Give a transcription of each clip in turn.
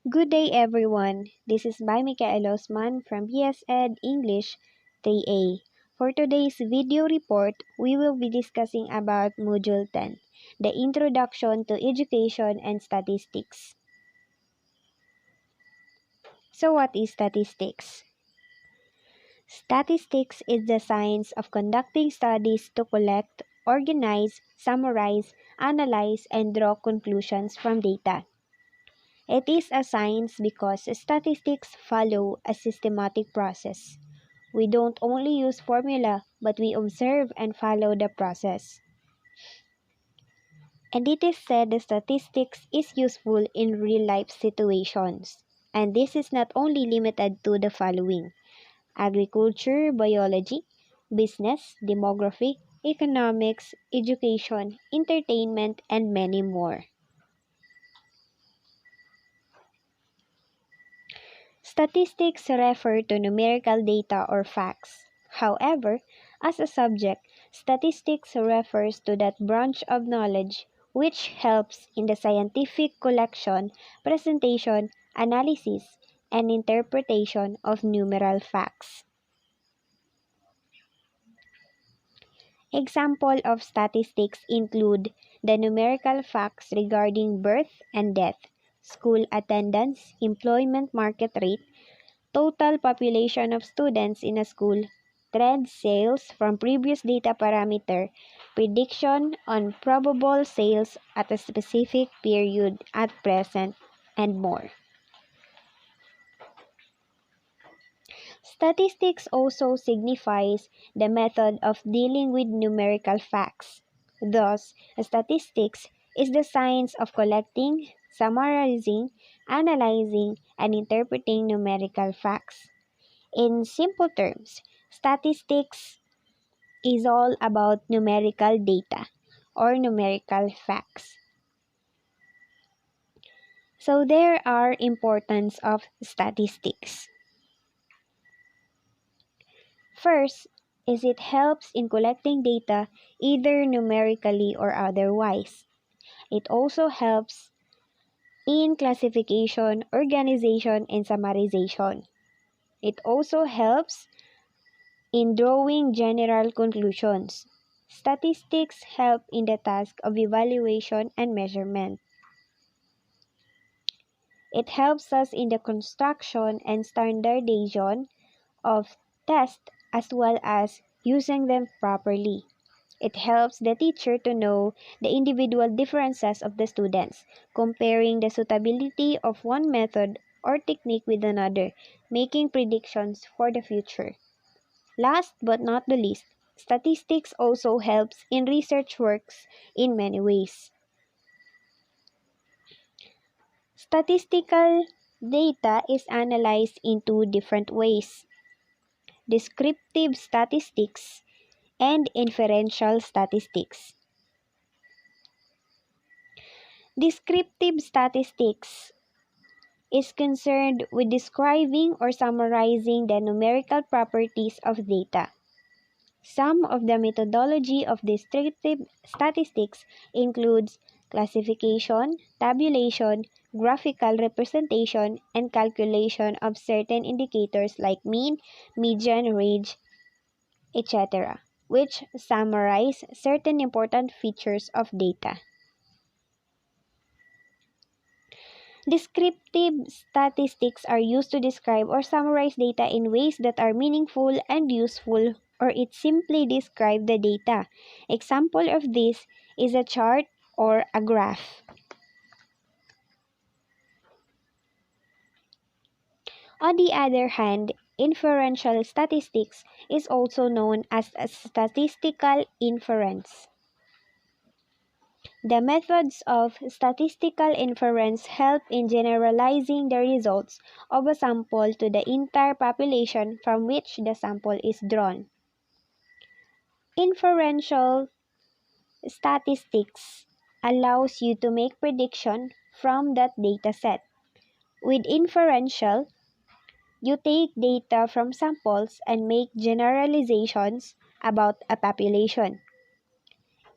Good day everyone. This is by Michael Osman from BSEd English 3A. For today's video report, we will be discussing about Module 10, the Introduction to Education and Statistics. So what is statistics? Statistics is the science of conducting studies to collect, organize, summarize, analyze, and draw conclusions from data. It is a science because statistics follow a systematic process. We don't only use formula, but we observe and follow the process. And it is said that statistics is useful in real-life situations. And this is not only limited to the following: agriculture, biology, business, demography, economics, education, entertainment, and many more. Statistics refer to numerical data or facts. However, as a subject, statistics refers to that branch of knowledge which helps in the scientific collection, presentation, analysis, and interpretation of numeral facts. Example of statistics include the numerical facts regarding birth and death, school attendance, employment market rate, total population of students in a school, trend sales from previous data parameter, prediction on probable sales at a specific period at present, and more. Statistics also signifies the method of dealing with numerical facts. Thus, statistics is the science of collecting, summarizing, analyzing, and interpreting numerical facts. In simple terms, statistics is all about numerical data or numerical facts. So there are importance of statistics. First is it helps in collecting data either numerically or otherwise. It also helps in classification, organization, and summarization. It also helps in drawing general conclusions. Statistics help in the task of evaluation and measurement. It helps us in the construction and standardization of tests as well as using them properly. It helps the teacher to know the individual differences of the students, comparing the suitability of one method or technique with another, making predictions for the future. Last but not the least, statistics also helps in research works in many ways. Statistical data is analyzed in two different ways: descriptive statistics and inferential statistics. Descriptive statistics is concerned with describing or summarizing the numerical properties of data. Some of the methodology of descriptive statistics includes classification, tabulation, graphical representation, and calculation of certain indicators like mean, median, range, etc., which summarize certain important features of data. Descriptive statistics are used to describe or summarize data in ways that are meaningful and useful, or it simply describe the data. Example of this is a chart or a graph. On the other hand, inferential statistics is also known as a statistical inference. The methods of statistical inference help in generalizing the results of a sample to the entire population from which the sample is drawn. Inferential statistics allows you to make prediction from that data set. With inferential, you take data from samples and make generalizations about a population.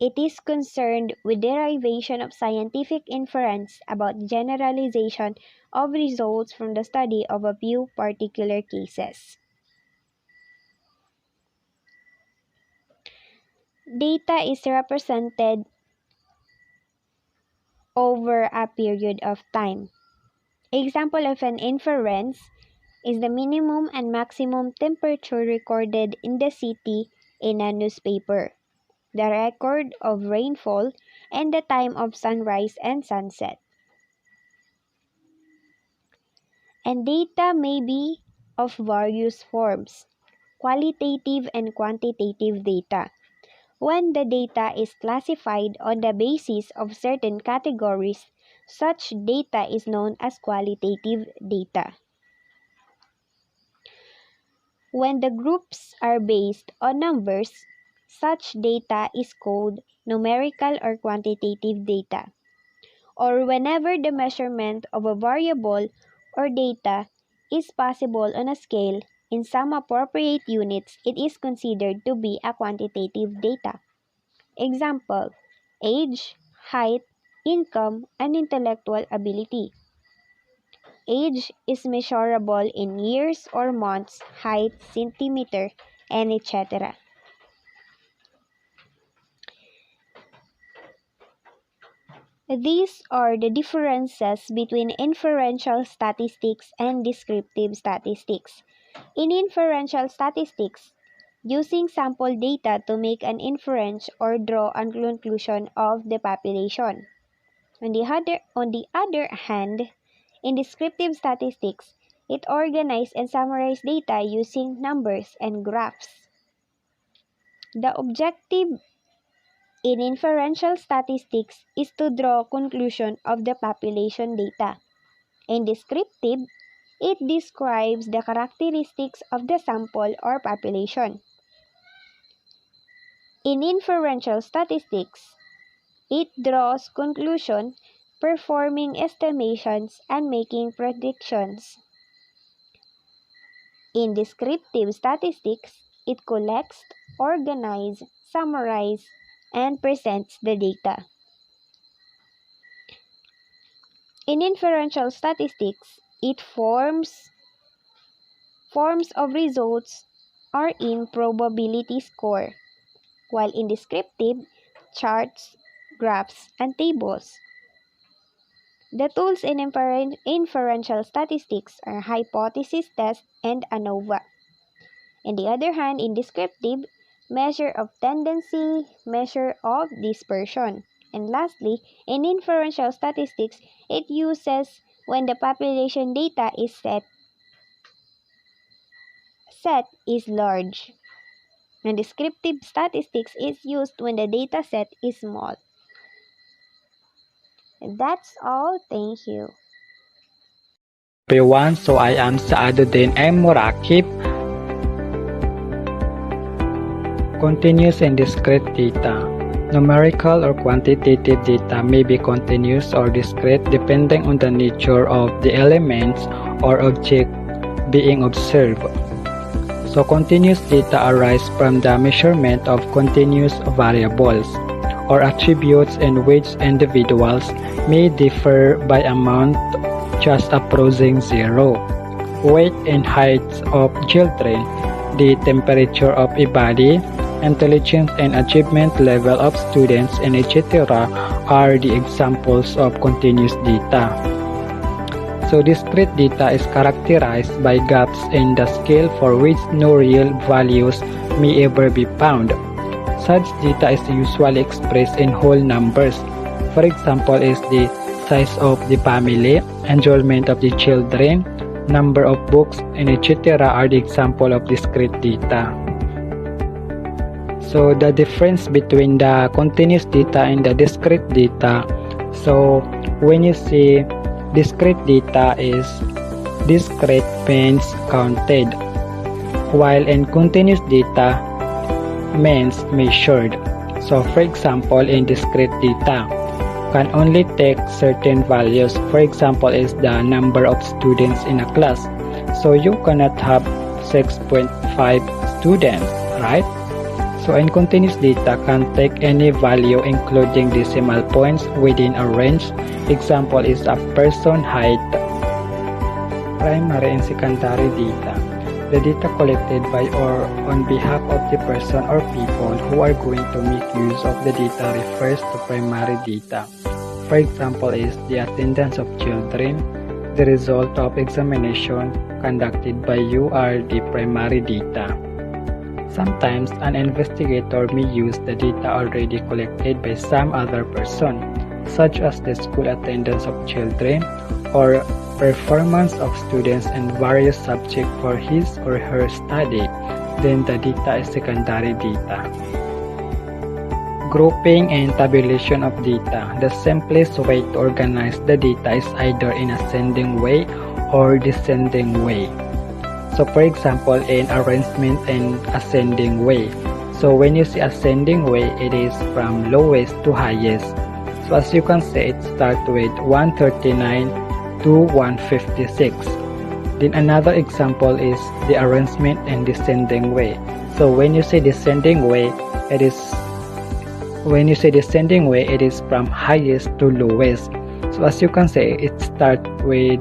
It is concerned with derivation of scientific inference about generalization of results from the study of a few particular cases. Data is represented over a period of time. Example of an inference is the minimum and maximum temperature recorded in the city in a newspaper, the record of rainfall, and the time of sunrise and sunset. And data may be of various forms, qualitative and quantitative data. When the data is classified on the basis of certain categories, such data is known as qualitative data. When the groups are based on numbers, such data is called numerical or quantitative data. Or whenever the measurement of a variable or data is possible on a scale in some appropriate units, it is considered to be a quantitative data. Example: age, height, income, and intellectual ability. Age is measurable in years or months, height, centimeter, and etc. These are the differences between inferential statistics and descriptive statistics. In inferential statistics, using sample data to make an inference or draw a conclusion of the population. On the other hand, in descriptive statistics, it organizes and summarizes data using numbers and graphs. The objective in inferential statistics is to draw conclusion of the population data. In descriptive, it describes the characteristics of the sample or population. In inferential statistics, it draws conclusion, performing estimations, and making predictions. In descriptive statistics, it collects, organizes, summarizes, and presents the data. In inferential statistics, its forms of results are in probability score, while in descriptive, charts, graphs, and tables. The tools in inferential statistics are hypothesis test and ANOVA. On the other hand, in descriptive, measure of tendency, measure of dispersion. And lastly, in inferential statistics, it uses when the population data is set is large. And descriptive statistics is used when the data set is small. That's all. Thank you. Everyone, so I am Saaduddin M. Murakib. Continuous and discrete data. Numerical or quantitative data may be continuous or discrete depending on the nature of the elements or object being observed. So continuous data arise from the measurement of continuous variables or attributes in which individuals may differ by amount just approaching zero. Weight and height of children, the temperature of a body, intelligence and achievement level of students, and etc. are the examples of continuous data. So discrete data is characterized by gaps in the scale for which no real values may ever be found. Such data is usually expressed in whole numbers. For example, is the size of the family, enrollment of the children, number of books, and etc. are the example of discrete data. So the difference between the continuous data and the discrete data. So when you see discrete data is discrete means counted, while in continuous data means measured. So for example, in discrete data can only take certain values. For example, is the number of students in a class. So you cannot have 6.5 students, right? So in continuous data can take any value including decimal points within a range. Example is a person height. Primary and secondary data. The data collected by or on behalf of the person or people who are going to make use of the data refers to primary data. For example is the attendance of children, the result of examination conducted by you are the primary data. Sometimes an investigator may use the data already collected by some other person, such as the school attendance of children or performance of students in various subjects for his or her study. Then the data is secondary data. Grouping and tabulation of data. The simplest way to organize the data is either in ascending way or descending way. So for example, in arrangement in ascending way. So when you see ascending way, it is from lowest to highest. So as you can see, it starts with 139 to 156. Then another example is the arrangement in descending way. So when you say descending way, it is from highest to lowest. So as you can see, it starts with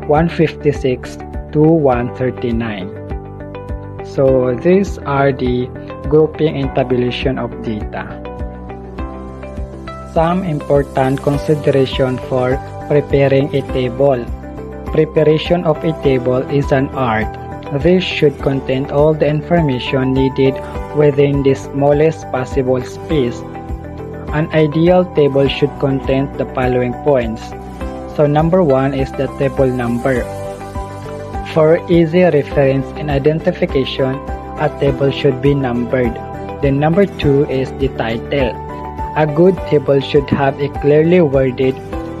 156 to 139. So these are the grouping and tabulation of data. Some important consideration for preparing a table. Preparation of a table is an art. This should contain all the information needed within the smallest possible space. An ideal table should contain the following points. So number 1 is the table number. For easy reference and identification, a table should be numbered. Then number 2 is the title. A good table should have a clearly worded,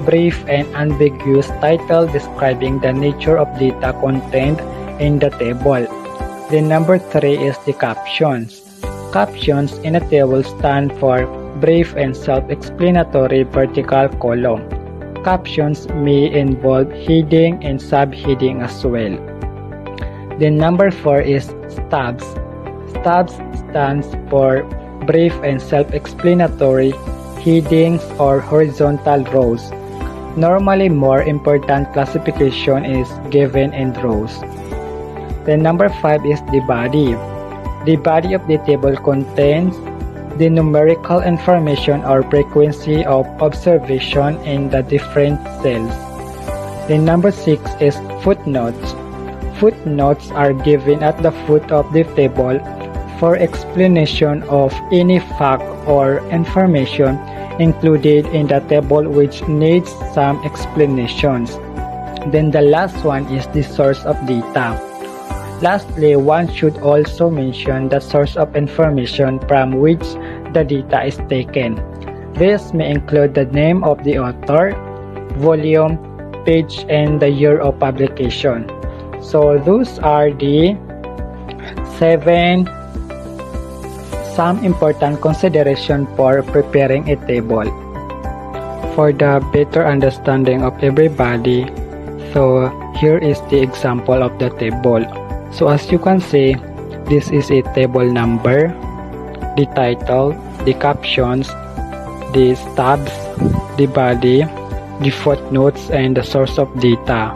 brief and unambiguous title describing the nature of data contained in the table. Then number 3 is the captions. Captions in a table stand for brief and self-explanatory vertical column. Captions may involve heading and subheading as well. Then number 4 is stubs. Stubs stands for brief and self-explanatory headings or horizontal rows. Normally, more important classification is given in rows. Then number 5 is the body. The body of the table contains the numerical information or frequency of observation in the different cells. Then number 6 is footnotes. Footnotes are given at the foot of the table for explanation of any fact or information included in the table which needs some explanations. Then the last one is the source of data. Lastly, one should also mention the source of information from which the data is taken. This may include the name of the author, volume, page, and the year of publication. So those are the some important consideration for preparing a table. For the better understanding of everybody, so here is the example of the table. So as you can see, this is a table number, the title, the captions, the stubs, the body, the footnotes, and the source of data.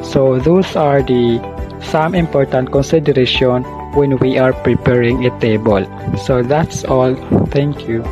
So those are the some important consideration when we are preparing a table. So that's all. Thank you.